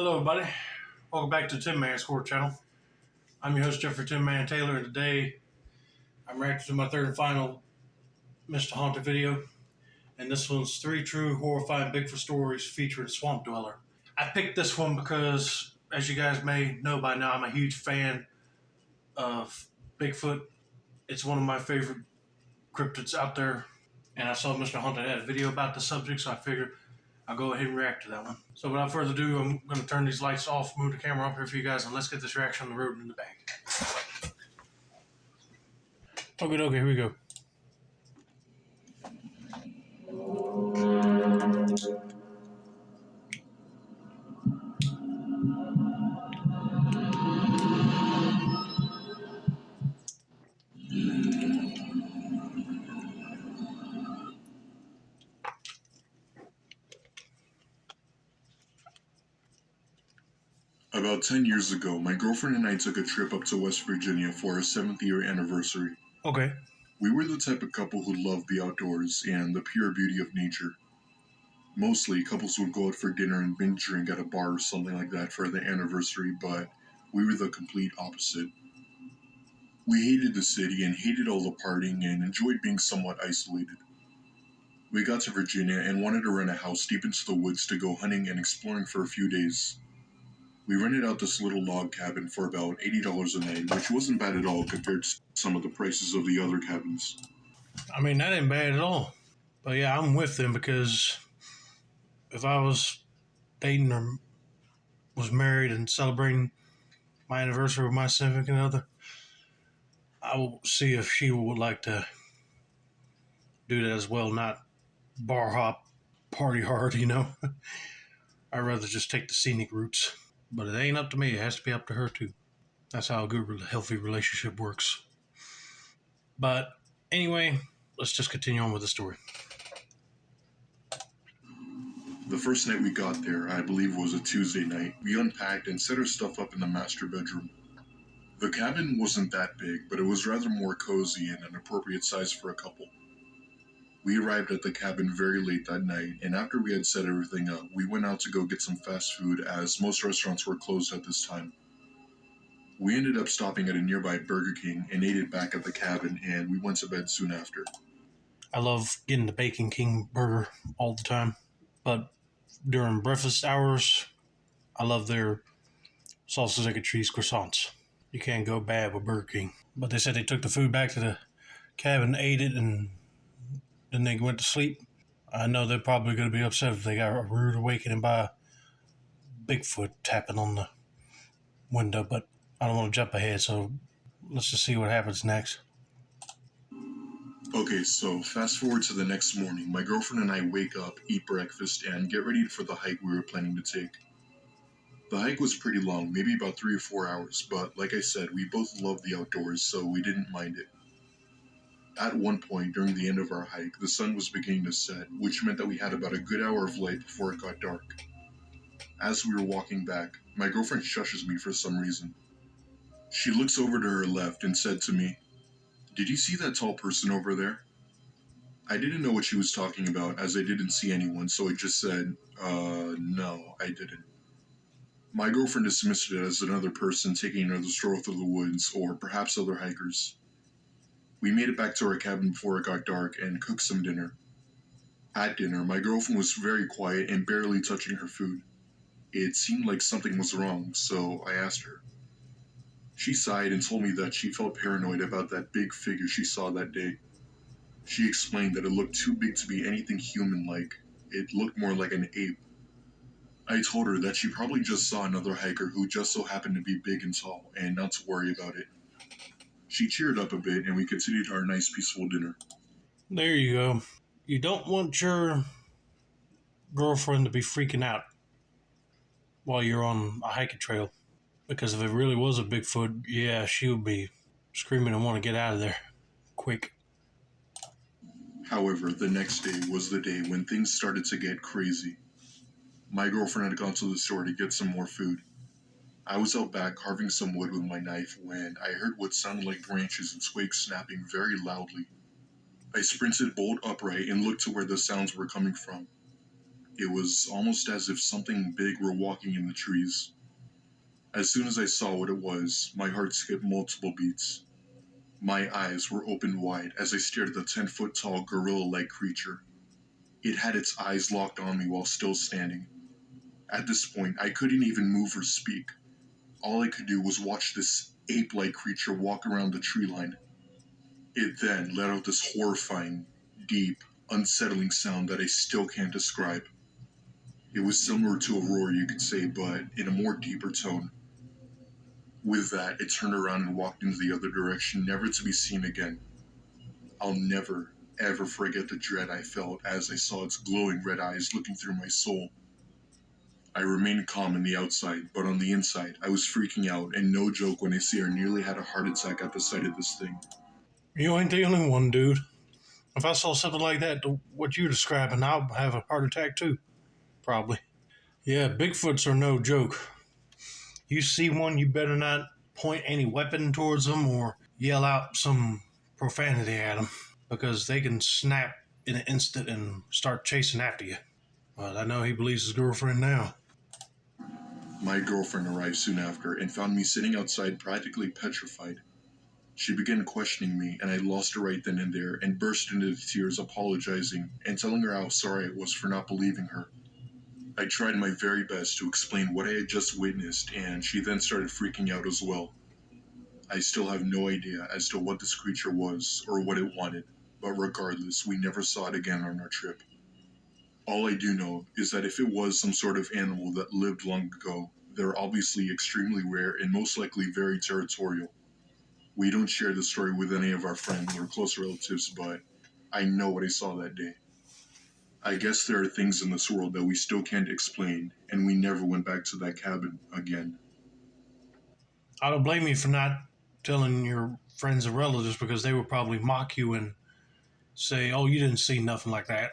Hello, everybody. Welcome back to Tin Man's Court Channel. I'm your host, Jeffrey Tin Man Taylor, and today I'm reacting to my third and final Mr. Haunted video. And this one's 3 true horrifying Bigfoot stories featuring Swamp Dweller. I picked this one because, as you guys may know by now, I'm a huge fan of Bigfoot. It's one of my favorite cryptids out there. And I saw Mr. Haunted had a video about the subject, so I figured I'll go ahead and react to that one. So without further ado, I'm going to turn these lights off, move the camera up here for you guys, and let's get this reaction on the road and in the bag. Okay, here we go. About 10 years ago, my girlfriend and I took a trip up to West Virginia for our 7th year anniversary. Okay. We were the type of couple who loved the outdoors and the pure beauty of nature. Mostly, couples would go out for dinner and binge drink at a bar or something like that for the anniversary, but we were the complete opposite. We hated the city and hated all the partying and enjoyed being somewhat isolated. We got to Virginia and wanted to rent a house deep into the woods to go hunting and exploring for a few days. We rented out this little log cabin for about $80 a night, which wasn't bad at all compared to some of the prices of the other cabins. I mean, that ain't bad at all. But yeah, I'm with them because if I was dating or was married and celebrating my anniversary with my significant other, I will see if she would like to do that as well, not bar hop, party hard, I'd rather just take the scenic routes. But it ain't up to me. It has to be up to her, too. That's how a good, healthy relationship works. But anyway, let's just continue on with the story. The first night we got there, I believe was a Tuesday night, we unpacked and set our stuff up in the master bedroom. The cabin wasn't that big, but it was rather more cozy and an appropriate size for a couple. We arrived at the cabin very late that night, and after we had set everything up, we went out to go get some fast food as most restaurants were closed at this time. We ended up stopping at a nearby Burger King and ate it back at the cabin, and we went to bed soon after. I love getting the Bacon King burger all the time, but during breakfast hours, I love their sausage, egg, and cheese croissants. You can't go bad with Burger King. But they said they took the food back to the cabin, ate it, and then they went to sleep. I know they're probably going to be upset if they got a rude awakening by Bigfoot tapping on the window, but I don't want to jump ahead, so let's just see what happens next. Okay, so fast forward to the next morning. My girlfriend and I wake up, eat breakfast, and get ready for the hike we were planning to take. The hike was pretty long, maybe about 3 or 4 hours, but like I said, we both love the outdoors, so we didn't mind it. At one point during the end of our hike, the sun was beginning to set, which meant that we had about a good hour of light before it got dark. As we were walking back, my girlfriend shushes me for some reason. She looks over to her left and said to me, "Did you see that tall person over there?" I didn't know what she was talking about as I didn't see anyone, so I just said, no, I didn't. My girlfriend dismissed it as another person taking another stroll through the woods, or perhaps other hikers. We made it back to our cabin before it got dark and cooked some dinner. At dinner, my girlfriend was very quiet and barely touching her food. It seemed like something was wrong, so I asked her. She sighed and told me that she felt paranoid about that big figure she saw that day. She explained that it looked too big to be anything human-like. It looked more like an ape. I told her that she probably just saw another hiker who just so happened to be big and tall, and not to worry about it. She cheered up a bit, and we continued our nice, peaceful dinner. There you go. You don't want your girlfriend to be freaking out while you're on a hiking trail, because if it really was a Bigfoot, yeah, she would be screaming and want to get out of there quick. However, the next day was the day when things started to get crazy. My girlfriend had gone to the store to get some more food. I was out back carving some wood with my knife when I heard what sounded like branches and twigs snapping very loudly. I sprinted bolt upright and looked to where the sounds were coming from. It was almost as if something big were walking in the trees. As soon as I saw what it was, my heart skipped multiple beats. My eyes were opened wide as I stared at the 10-foot tall gorilla-like creature. It had its eyes locked on me while still standing. At this point, I couldn't even move or speak. All I could do was watch this ape-like creature walk around the tree line. It then let out this horrifying, deep, unsettling sound that I still can't describe. It was similar to a roar, you could say, but in a more deeper tone. With that, it turned around and walked into the other direction, never to be seen again. I'll never, ever forget the dread I felt as I saw its glowing red eyes looking through my soul. I remained calm on the outside, but on the inside, I was freaking out, and no joke when I say I nearly had a heart attack at the sight of this thing. You ain't the only one, dude. If I saw something like that, what you're describing, I'll have a heart attack too. Probably. Yeah, Bigfoots are no joke. You see one, you better not point any weapon towards them or yell out some profanity at them, because they can snap in an instant and start chasing after you. But I know he believes his girlfriend now. My girlfriend arrived soon after and found me sitting outside practically petrified. She began questioning me, and I lost her right then and there and burst into tears apologizing and telling her how sorry I was for not believing her. I tried my very best to explain what I had just witnessed, and she then started freaking out as well. I still have no idea as to what this creature was or what it wanted, but regardless, we never saw it again on our trip. All I do know is that if it was some sort of animal that lived long ago, they're obviously extremely rare and most likely very territorial. We don't share this story with any of our friends or close relatives, but I know what I saw that day. I guess there are things in this world that we still can't explain, and we never went back to that cabin again. I don't blame you for not telling your friends and relatives, because they would probably mock you and say, oh, you didn't see nothing like that.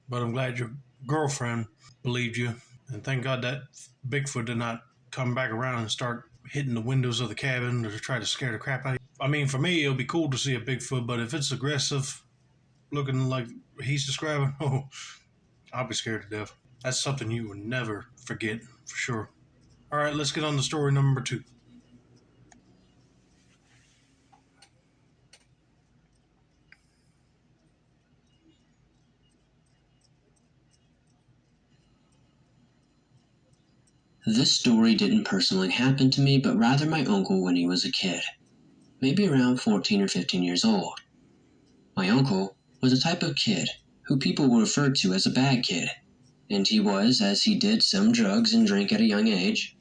But I'm glad your girlfriend believed you. And thank God that Bigfoot did not come back around and start hitting the windows of the cabin to try to scare the crap out of you. I mean, for me, it would be cool to see a Bigfoot, but if it's aggressive, looking like he's describing, oh, I'll be scared to death. That's something you will never forget, for sure. All right, let's get on to story number 2. This story didn't personally happen to me, but rather my uncle when he was a kid, maybe around 14 or 15 years old. My uncle was a type of kid who people would refer to as a bad kid, and he was, as he did some drugs and drink at a young age.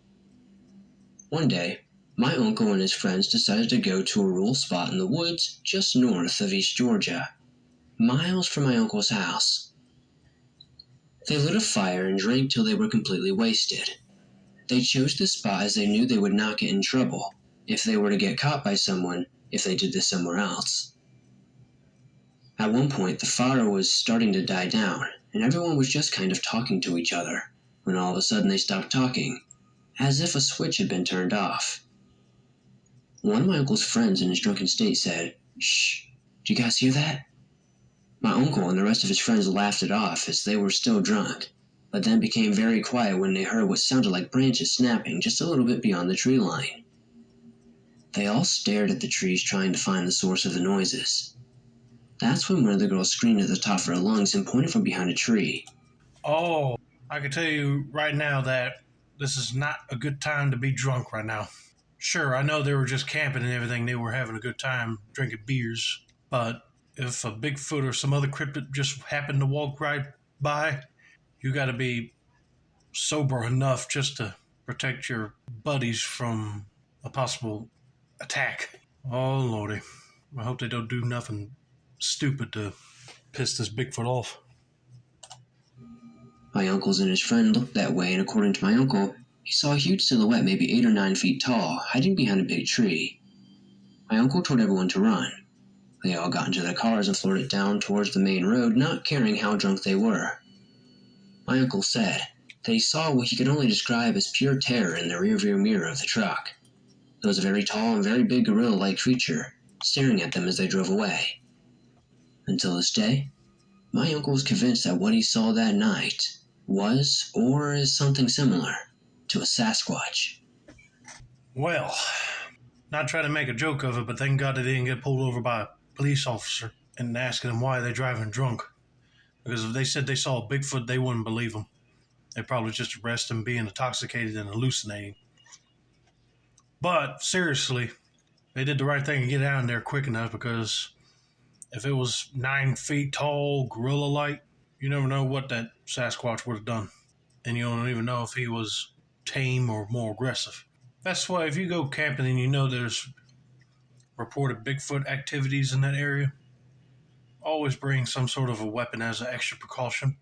One day, my uncle and his friends decided to go to a rural spot in the woods just north of East Georgia, miles from my uncle's house. They lit a fire and drank till they were completely wasted. They chose this spot as they knew they would not get in trouble if they were to get caught by someone if they did this somewhere else. At one point, the fire was starting to die down, and everyone was just kind of talking to each other, when all of a sudden they stopped talking, as if a switch had been turned off. One of my uncle's friends in his drunken state said, "Shh, do you guys hear that?" My uncle and the rest of his friends laughed it off as they were still drunk, but then became very quiet when they heard what sounded like branches snapping just a little bit beyond the tree line. They all stared at the trees trying to find the source of the noises. That's when one of the girls screamed at the top of her lungs and pointed from behind a tree. Oh, I can tell you right now that this is not a good time to be drunk right now. Sure, I know they were just camping and everything. They were having a good time drinking beers. But if a Bigfoot or some other cryptid just happened to walk right by, you got to be sober enough just to protect your buddies from a possible attack. Oh, Lordy. I hope they don't do nothing stupid to piss this Bigfoot off. My uncles and his friend looked that way, and according to my uncle, he saw a huge silhouette maybe 8 or 9 feet tall, hiding behind a big tree. My uncle told everyone to run. They all got into their cars and floated down towards the main road, not caring how drunk they were. My uncle said that he saw what he could only describe as pure terror in the rearview mirror of the truck. There was a very tall and very big gorilla-like creature staring at them as they drove away. Until this day, my uncle was convinced that what he saw that night was or is something similar to a Sasquatch. Well, not trying to make a joke of it, but thank God they didn't get pulled over by a police officer and asking them why they're driving drunk. Because if they said they saw a Bigfoot, they wouldn't believe them. They'd probably just arrest them being intoxicated and hallucinating. But seriously, they did the right thing and get out of there quick enough, because if it was 9 feet tall, gorilla-like, you never know what that Sasquatch would have done. And you don't even know if he was tame or more aggressive. That's why if you go camping and you know there's reported Bigfoot activities in that area, always bring some sort of a weapon as an extra precaution.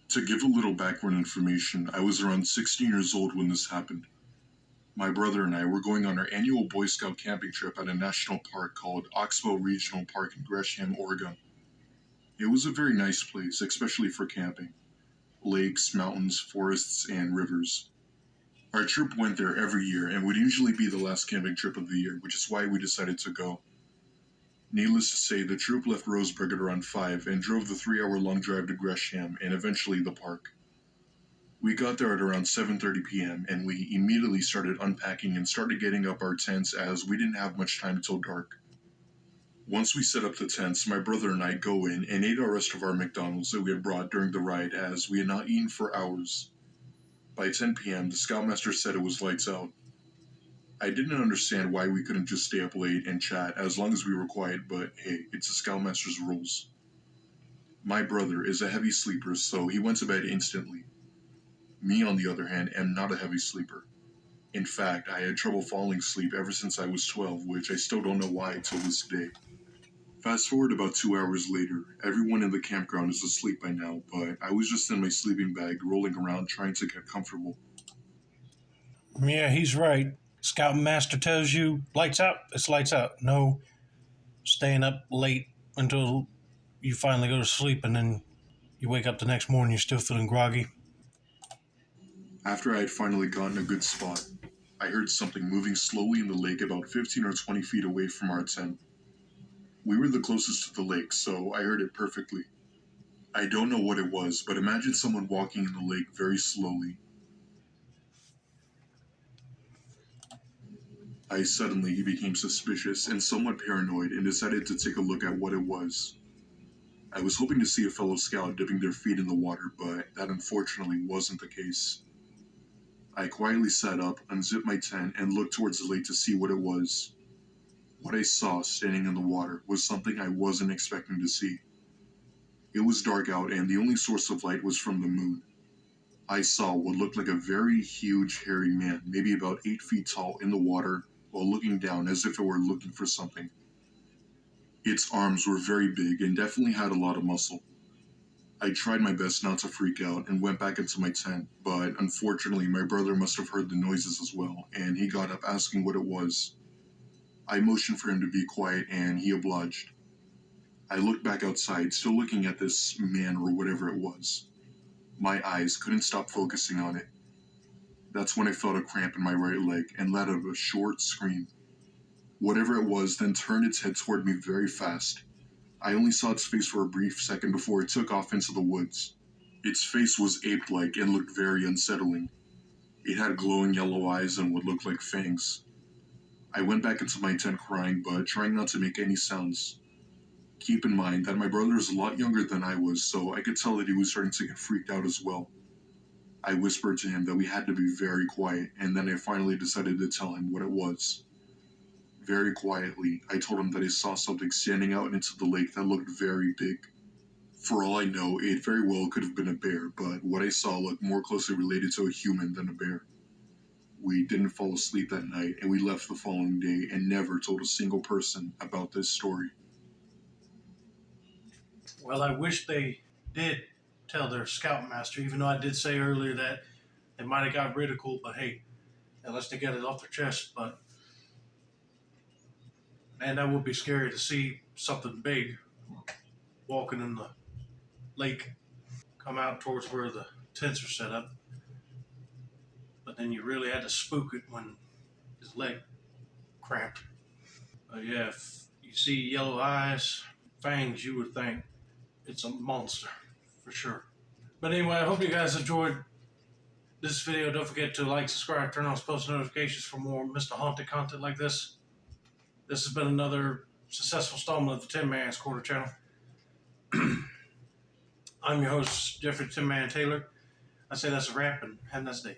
To give a little background information, I was around 16 years old when this happened. My brother and I were going on our annual Boy Scout camping trip at a national park called Oxbow Regional Park in Gresham, Oregon. It was a very nice place, especially for camping. Lakes, mountains, forests, and rivers. Our trip went there every year and would usually be the last camping trip of the year, which is why we decided to go. Needless to say, the troop left Roseburg at around 5 and drove the 3-hour-long drive to Gresham and eventually the park. We got there at around 7:30 p.m. and we immediately started unpacking and started getting up our tents as we didn't have much time until dark. Once we set up the tents, my brother and I go in and ate our rest of our McDonald's that we had brought during the ride as we had not eaten for hours. By 10 p.m., the scoutmaster said it was lights out. I didn't understand why we couldn't just stay up late and chat as long as we were quiet, but hey, it's the scoutmaster's rules. My brother is a heavy sleeper, so he went to bed instantly. Me, on the other hand, am not a heavy sleeper. In fact, I had trouble falling asleep ever since I was 12, which I still don't know why till this day. Fast forward about 2 hours later, everyone in the campground is asleep by now, but I was just in my sleeping bag rolling around trying to get comfortable. Yeah, he's right. Scout Master tells you lights out, it's lights out. No staying up late until you finally go to sleep and then you wake up the next morning, you're still feeling groggy. After I had finally gotten a good spot, I heard something moving slowly in the lake about 15 or 20 feet away from our tent. We were the closest to the lake, so I heard it perfectly. I don't know what it was, but imagine someone walking in the lake very slowly. I suddenly became suspicious and somewhat paranoid and decided to take a look at what it was. I was hoping to see a fellow scout dipping their feet in the water, but that unfortunately wasn't the case. I quietly sat up, unzipped my tent, and looked towards the lake to see what it was. What I saw standing in the water was something I wasn't expecting to see. It was dark out, and the only source of light was from the moon. I saw what looked like a very huge, hairy man, maybe about 8 feet tall, in the water, while looking down as if it were looking for something. Its arms were very big and definitely had a lot of muscle. I tried my best not to freak out and went back into my tent, but unfortunately my brother must have heard the noises as well, and he got up asking what it was. I motioned for him to be quiet, and he obliged. I looked back outside, still looking at this man or whatever it was. My eyes couldn't stop focusing on it. That's when I felt a cramp in my right leg and let out a short scream. Whatever it was then turned its head toward me very fast. I only saw its face for a brief second before it took off into the woods. Its face was ape-like and looked very unsettling. It had glowing yellow eyes and what looked like fangs. I went back into my tent crying, but trying not to make any sounds. Keep in mind that my brother is a lot younger than I was, so I could tell that he was starting to get freaked out as well. I whispered to him that we had to be very quiet, and then I finally decided to tell him what it was. Very quietly, I told him that I saw something standing out into the lake that looked very big. For all I know, it very well could have been a bear, but what I saw looked more closely related to a human than a bear. We didn't fall asleep that night, and we left the following day and never told a single person about this story. Well, I wish they did tell their scoutmaster, even though I did say earlier that they might have got ridiculed, but hey, unless they get it off their chest. But man, that would be scary to see something big walking in the lake, come out towards where the tents are set up. But then you really had to spook it when his leg cramped. Yeah, if you see yellow eyes, fangs, you would think it's a monster for sure. But anyway, I hope you guys enjoyed this video. Don't forget to like, subscribe, turn on post notifications for more Mr. Haunted content like this. This has been another successful installment of the Tin Man's Quarter channel. I'm your host, Jeffrey Tin Man Taylor. I say that's a wrap, and have a nice day.